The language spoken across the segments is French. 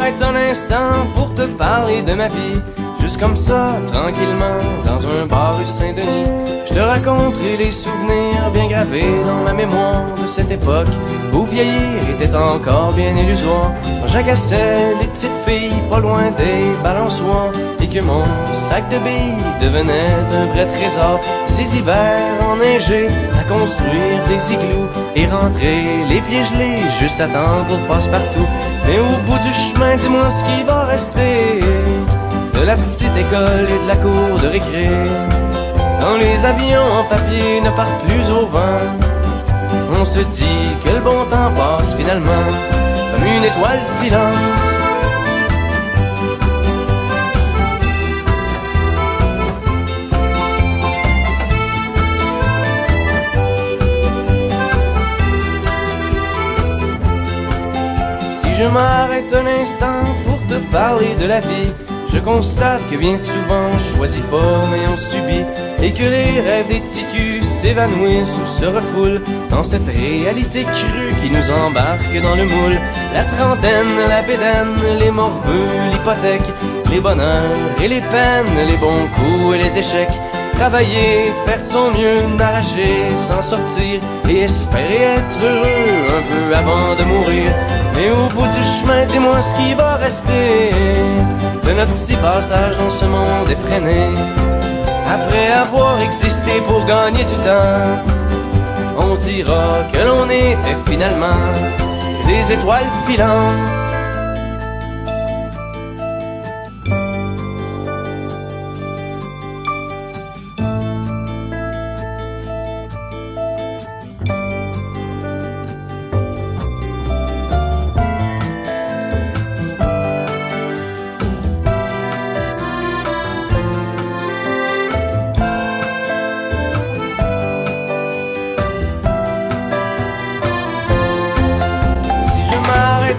m'arrête un instant pour te parler de ma vie, juste comme ça, tranquillement, dans un bar rue Saint-Denis, je te raconterai les souvenirs bien gravés dans ma mémoire de cette époque où vieillir était encore bien illusoire. Quand j'agaçais les petites filles pas loin des balançoires et que mon sac de billes devenait un vrai trésor. Ces hivers enneigés à construire des igloos et rentrer les pieds gelés juste à temps pour passe-partout. Mais au bout du chemin, dis-moi ce qui va rester de la petite école et de la cour de récré. Quand les avions en papier ne partent plus au vent, on se dit que le bon temps passe finalement comme une étoile filante. Si je m'arrête un instant pour te parler de la vie, je constate que bien souvent on choisit pas mais on subit, et que les rêves des ticus s'évanouissent ou se refoulent dans cette réalité crue qui nous embarque dans le moule. La trentaine, la bédaine, les morveux, l'hypothèque, les bonheurs et les peines, les bons coups et les échecs. Travailler, faire de son mieux, n'arracher, s'en sortir et espérer être heureux un peu avant de mourir. Mais au bout du chemin, dis-moi ce qui va rester de notre petit passage dans ce monde effréné. Après avoir existé pour gagner du temps, on se dira que l'on était finalement des étoiles filantes.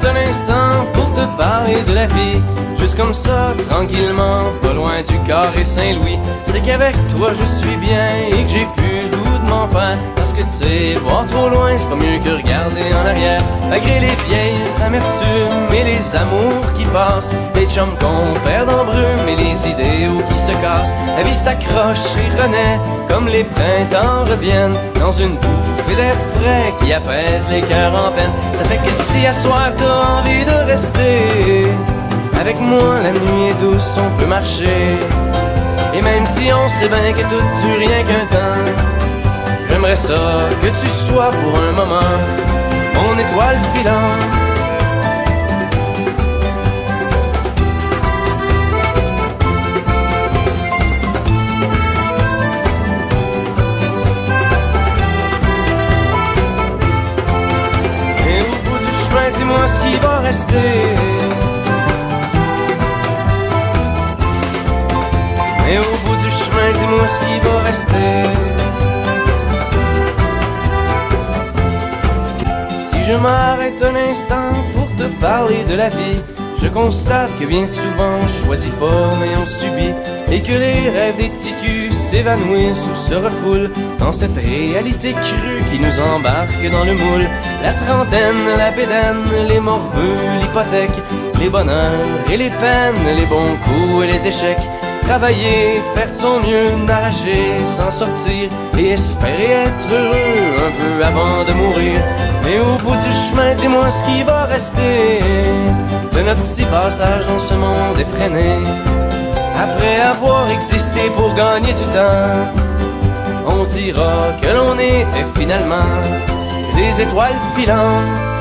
Un instant pour te parler de la vie, juste comme ça, tranquillement, pas loin du carré Saint-Louis, c'est qu'avec toi je suis bien et que j'ai plus le goût de m'en faire. Parce que tu sais, voir trop loin c'est pas mieux que regarder en arrière. Malgré les vieilles amertumes et les amours qui passent, les chums qu'on perd en brume et les idéaux qui se cassent, la vie s'accroche et renaît comme les printemps reviennent dans une bouffée d'air frais qui apaise les cœurs en peine. Ça fait que si à soir t'as envie de rester avec moi, la nuit est douce, on peut marcher. Et même si on sait bien que tout dure rien qu'un temps, j'aimerais ça que tu sois pour un moment mon étoile filante. Et au bout du chemin, dis-moi ce qui va rester. Et au bout du chemin, dis-moi ce qui va rester. Si je m'arrête un instant pour te parler de la vie, je constate que bien souvent on choisit pas mais on subit, et que les rêves des ticus s'évanouissent ou se refoulent dans cette réalité crue qui nous embarque dans le moule. La trentaine, la bédaine, les morveux, l'hypothèque, les bonheurs et les peines, les bons coups et les échecs. Travailler, faire de son mieux, n'arracher, s'en sortir et espérer être heureux un peu avant de mourir. Mais au bout du chemin, dis-moi ce qui va rester de notre petit passage dans ce monde effréné. Après avoir existé pour gagner du temps, on se dira que l'on était finalement des étoiles filantes.